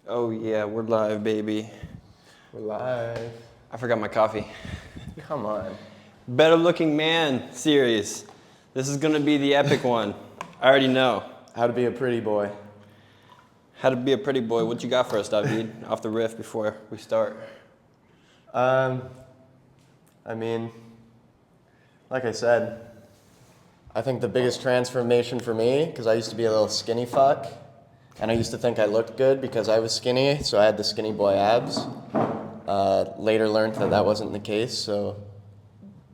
Oh yeah, we're live, baby. We're live. I forgot my coffee. Come on. Better Looking Man series. This is gonna be the epic one. I already know. How to be a pretty boy. How to be a pretty boy. What you got for us, David? Off the riff before we start. I mean, like I said, I think the biggest transformation for me, because I used to be a little skinny fuck, and I used to think I looked good because I was skinny, so I had the skinny boy abs. Later learned that that wasn't the case, so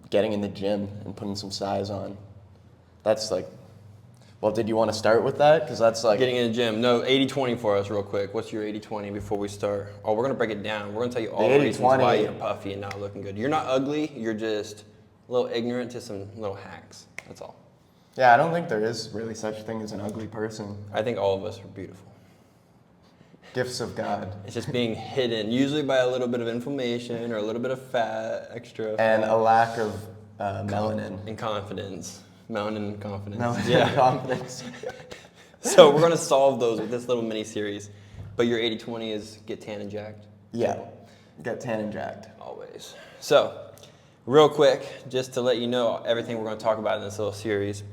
getting in the gym and putting some size on. That's like, well, did you want to start with that? Because that's like... Getting in the gym. No, 80-20 for us real quick. What's your 80-20 before we start? Oh, we're going to break it down. We're going to tell you all the reasons why you're puffy and not looking good. You're not ugly. You're just a little ignorant to some little hacks. That's all. Yeah, I don't think there is really such thing as an ugly person. I think all of us are beautiful. Gifts of God. It's just being hidden, usually by a little bit of inflammation or a little bit of fat, extra fat. And a lack of melanin. And confidence. Melanin and confidence. Melanin yeah. and confidence. So we're going to solve those with this little mini series. But your 80-20 is get tan and jacked? Yeah, get tan and jacked. Always. So, real quick, just to let you know everything we're going to talk about in this little series.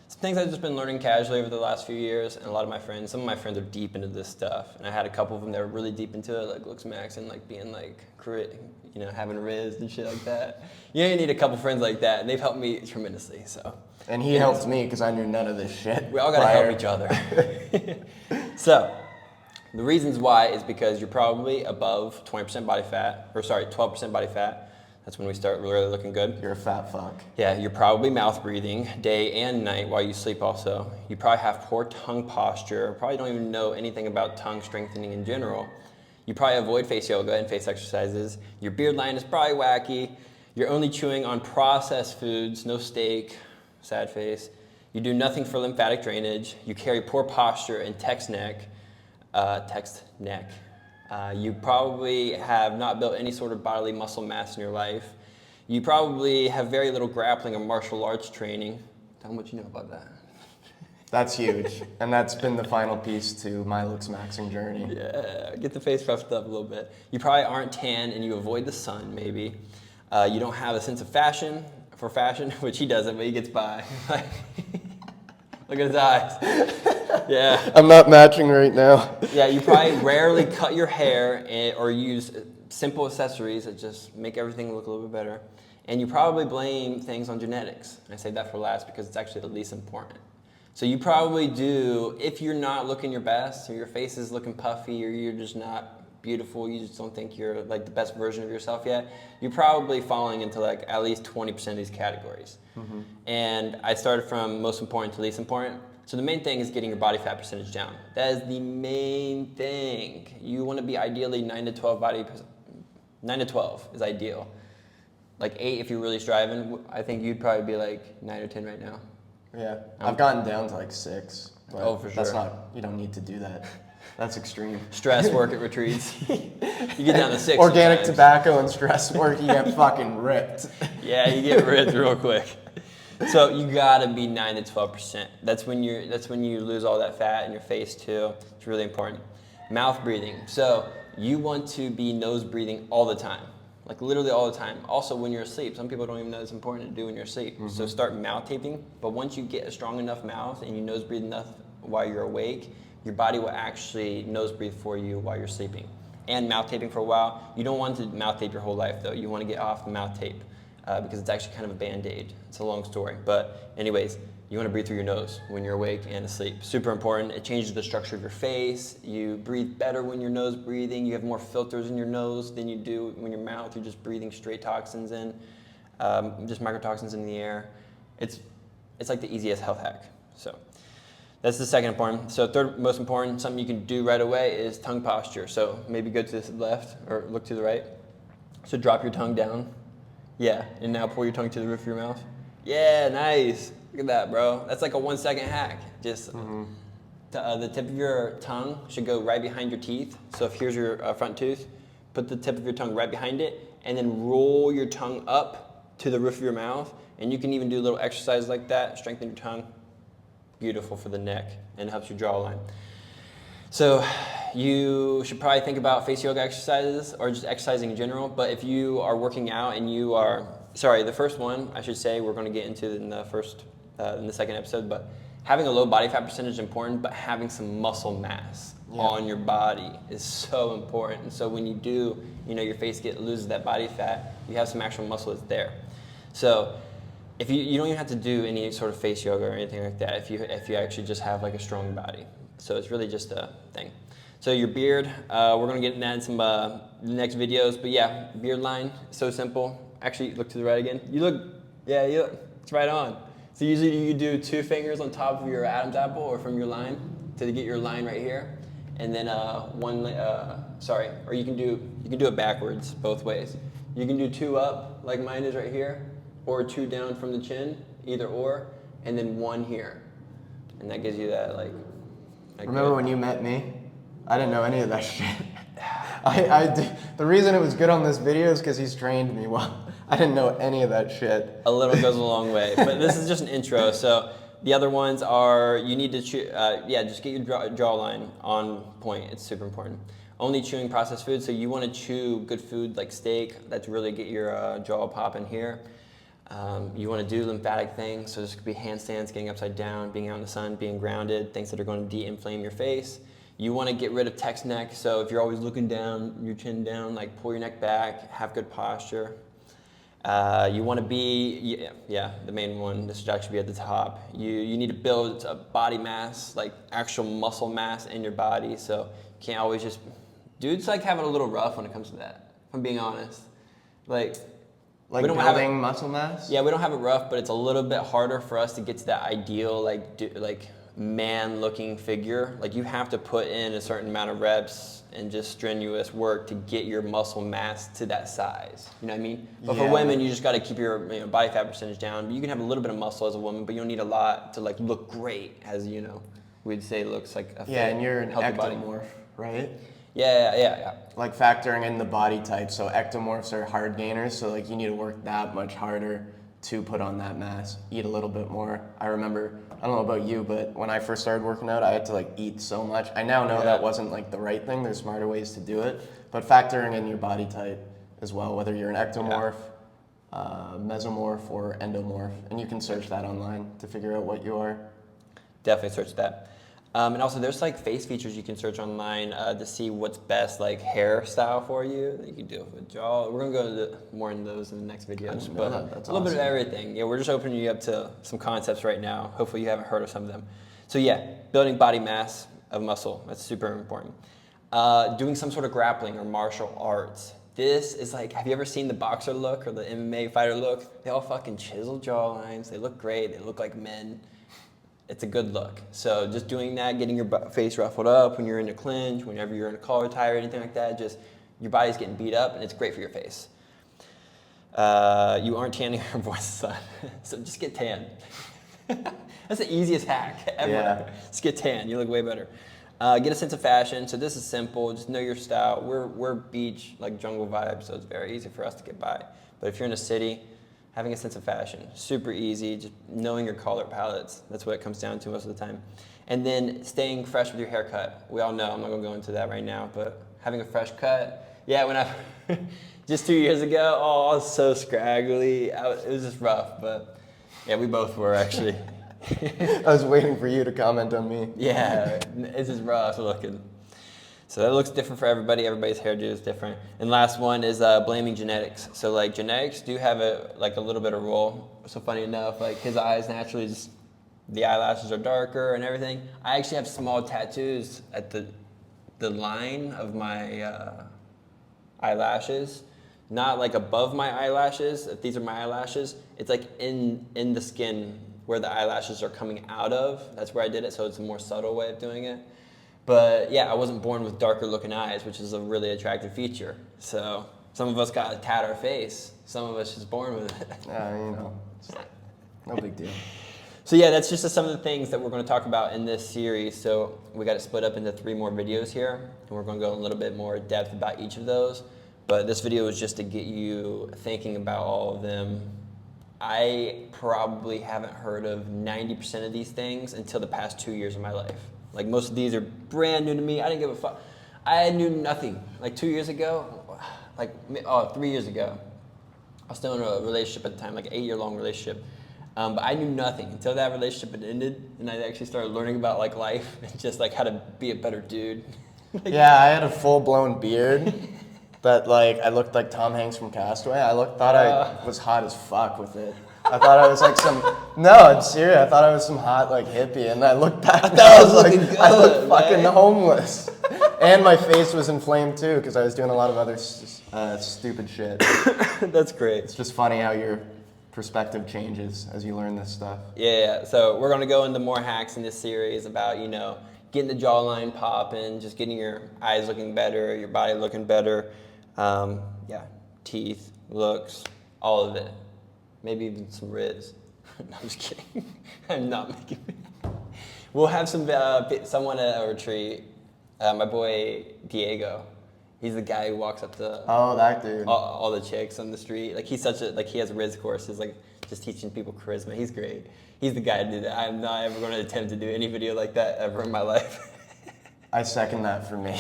Some things I've just been learning casually over the last few years, and a lot of my friends, some of my friends are deep into this stuff, and I had a couple of them that were really deep into it, like Looksmaxxing, like being like, having Riz and shit like that. You need a couple friends like that, and they've helped me tremendously, so. And he helped me because I knew none of this shit. We all gotta help each other. So, the reasons why is because you're probably above 20% body fat, 12% body fat. That's when we start really looking good. You're a fat fuck. Yeah, you're probably mouth breathing day and night while you sleep also. You probably have poor tongue posture. Probably don't even know anything about tongue strengthening in general. You probably avoid face yoga and face exercises. Your beard line is probably wacky. You're only chewing on processed foods, no steak, sad face. You do nothing for lymphatic drainage. You carry poor posture and text neck. You probably have not built any sort of bodily muscle mass in your life. You probably have very little grappling or martial arts training. Tell me what you know about that. That's huge. And that's been the final piece to my Looksmaxxing journey. Yeah, get the face puffed up a little bit. You probably aren't tan and you avoid the sun, maybe. You don't have a sense of fashion, which he doesn't, but he gets by. Look at his eyes. Yeah. I'm not matching right now. Yeah, you probably rarely cut your hair or use simple accessories that just make everything look a little bit better. And you probably blame things on genetics. I say that for last because it's actually the least important. So you probably do, if you're not looking your best, or your face is looking puffy, or you're just not beautiful, you just don't think you're like the best version of yourself yet, you're probably falling into like at least 20% of these categories. Mm-hmm. And I started from most important to least important. So the main thing is getting your body fat percentage down. That is the main thing. You want to be ideally 9 to 12 is ideal. Like 8 if you're really striving. I think you'd probably be like 9 or 10 right now. Yeah, I've gotten down to like 6. But oh, for sure. That's not, you don't need to do that. That's extreme. Stress work at retreats. You get down to 6. Organic sometimes. Tobacco and stress work, you get fucking ripped. Yeah, you get ripped real quick. So you gotta be 9 to 12%. That's when you lose all that fat in your face too. It's really important. Mouth breathing. So you want to be nose breathing all the time. Like literally all the time. Also when you're asleep. Some people don't even know it's important to do when you're asleep. Mm-hmm. So start mouth taping. But once you get a strong enough mouth and you nose breathe enough while you're awake, your body will actually nose breathe for you while you're sleeping. And mouth taping for a while. You don't want to mouth tape your whole life though. You want to get off the mouth tape because it's actually kind of a band-aid. It's a long story. But anyways, you want to breathe through your nose when you're awake and asleep. Super important. It changes the structure of your face. You breathe better when you're nose breathing. You have more filters in your nose than you do when your mouth. You're just breathing straight toxins in, just microtoxins in the air. It's like the easiest health hack. So that's the second important. So third most important, something you can do right away is tongue posture. So maybe go to the left or look to the right. So drop your tongue down. Yeah, and now pull your tongue to the roof of your mouth. Yeah, nice. Look at that, bro. That's like a 1-second hack. Just the tip of your tongue should go right behind your teeth. So if here's your front tooth, put the tip of your tongue right behind it, and then roll your tongue up to the roof of your mouth. And you can even do a little exercise like that, strengthen your tongue. Beautiful for the neck and helps your jawline. So you should probably think about face yoga exercises or just exercising in general. But if you are working out and you are, sorry, the first one I should say we're going to get into in the second episode. But having a low body fat percentage is important, but having some muscle mass on your body is so important. And so when you do, your face loses that body fat, you have some actual muscle that's there. So if you don't even have to do any sort of face yoga or anything like that if you actually just have like a strong body. So it's really just a thing. So your beard, we're going to get into that in some next videos. But yeah, beard line, so simple. Actually, look to the right again. It's right on. So usually you do 2 fingers on top of your Adam's apple or from your line to get your line right here. And then or you can do it backwards both ways. You can do 2 up like mine is right here, or 2 down from the chin, either or, and then 1 here. And that gives you that like Remember when you met me? I didn't know any of that shit. The reason it was good on this video is because he's trained me well. I didn't know any of that shit. A little goes a long way, but this is just an intro. So the other ones are you need to just get your jawline on point. It's super important. Only chewing processed food, so you want to chew good food like steak. That's really get your jaw popping here. You want to do lymphatic things, so this could be handstands, getting upside down, being out in the sun, being grounded, things that are going to de-inflame your face. You want to get rid of text neck, so if you're always looking down, your chin down, like pull your neck back, have good posture. You want to be, the main one, this should actually be at the top. You need to build a body mass, like actual muscle mass in your body, so you can't always just, dudes like having a little rough when it comes to that, if I'm being honest. Like we don't building muscle mass? Yeah, we don't have it rough, but it's a little bit harder for us to get to that ideal, like man-looking figure. Like you have to put in a certain amount of reps and just strenuous work to get your muscle mass to that size. You know what I mean? But for women, you just got to keep your body fat percentage down. You can have a little bit of muscle as a woman, but you don't need a lot to like look great, as we'd say looks like a fit, and you're an healthy body. ectomorph, right? Yeah. Like factoring in the body type, so ectomorphs are hard gainers, so like you need to work that much harder to put on that mass, eat a little bit more. I remember, I don't know about you, but when I first started working out, I had to like eat so much. I now know that wasn't like the right thing. There's smarter ways to do it, but factoring in your body type as well, whether you're an ectomorph, mesomorph, or endomorph, and you can search that online to figure out what you are. Definitely search that. And also there's like face features you can search online to see what's best like hairstyle for you. You can do it with jaw. We're gonna go more in those in the next videos. But that's a little bit of awesome. everything. Yeah, we're just opening you up to some concepts right now. Hopefully you haven't heard of some of them. So yeah, building body mass of muscle. That's super important. Doing some sort of grappling or martial arts. This is like, have you ever seen the boxer look or the MMA fighter look? They all fucking chisel jawlines. They look great. They look like men. It's a good look. So just doing that, getting your face ruffled up when you're in a clinch, whenever you're in a collar tie or anything like that, just your body's getting beat up and it's great for your face. You aren't tanning or avoid the sun, so just get tan. That's the easiest hack ever. Yeah. Just get tan, you look way better. Get a sense of fashion. So this is simple, just know your style. We're beach, like jungle vibe, so it's very easy for us to get by. But if you're in a city, having a sense of fashion, super easy, just knowing your color palettes. That's what it comes down to most of the time. And then staying fresh with your haircut. We all know, I'm not gonna go into that right now, but having a fresh cut. Yeah, when I, just 2 years ago, I was so scraggly. It was just rough, but yeah, we both were actually. I was waiting for you to comment on me. Yeah, it's just rough looking. So that looks different for everybody. Everybody's hairdo is different. And last one is blaming genetics. So like genetics do have a little bit of role. So funny enough, like his eyes naturally just, the eyelashes are darker and everything. I actually have small tattoos at the line of my eyelashes. Not like above my eyelashes, if these are my eyelashes. It's like in the skin where the eyelashes are coming out of. That's where I did it, so it's a more subtle way of doing it. But yeah, I wasn't born with darker looking eyes, which is a really attractive feature. So some of us got to tat our face. Some of us just born with it. No big deal. So yeah, that's just some of the things that we're going to talk about in this series. So we got it split up into 3 more videos here, and we're going to go in a little bit more depth about each of those. But this video is just to get you thinking about all of them. I probably haven't heard of 90% of these things until the past 2 years of my life. Like most of these are brand new to me. I didn't give a fuck. I knew nothing. Like 2 years ago, 3 years ago, I was still in a relationship at the time, like an 8-year-long relationship. But I knew nothing until that relationship had ended, and I actually started learning about like life and just like how to be a better dude. Yeah, I had a full-blown beard that like I looked like Tom Hanks from Castaway. I was hot as fuck with it. I thought I was like no, I'm serious. I thought I was some hot like hippie, and I looked back and I was like, I looked fucking homeless. And my face was inflamed too, because I was doing a lot of other stupid shit. That's great. It's just funny how your perspective changes as you learn this stuff. Yeah, so we're gonna go into more hacks in this series about, getting the jawline popping, just getting your eyes looking better, your body looking better, teeth, looks, all of it. Maybe even some Riz. No, I'm just kidding. I'm not making it. We'll have someone at a retreat. My boy Diego. He's the guy who walks up to that dude. All the chicks on the street. Like he has Riz courses, like just teaching people charisma. He's great. He's the guy to do that. I'm not ever going to attempt to do any video like that ever in my life. I second that for me.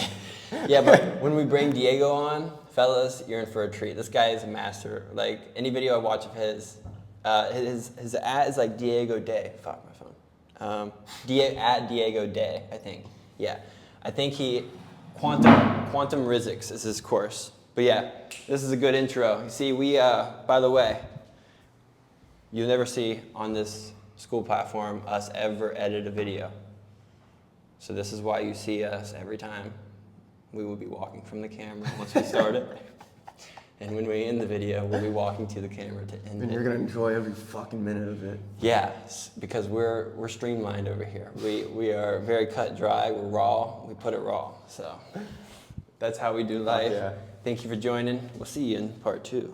Yeah, but when we bring Diego on, fellas, you're in for a treat. This guy is a master. Like any video I watch of his at is like Diego Day. Fuck my phone. At Diego Day, I think. Yeah, I think Quantum Rizix is his course. But yeah, this is a good intro. You see, by the way, you'll never see on this school platform us ever edit a video. So this is why you see us every time. We will be walking from the camera once we start it. And when we end the video, we'll be walking to the camera to end it. And you're going to enjoy every fucking minute of it. Yes, because we're streamlined over here. We are very cut dry. We're raw. We put it raw. So that's how we do life. Yeah. Thank you for joining. We'll see you in part 2.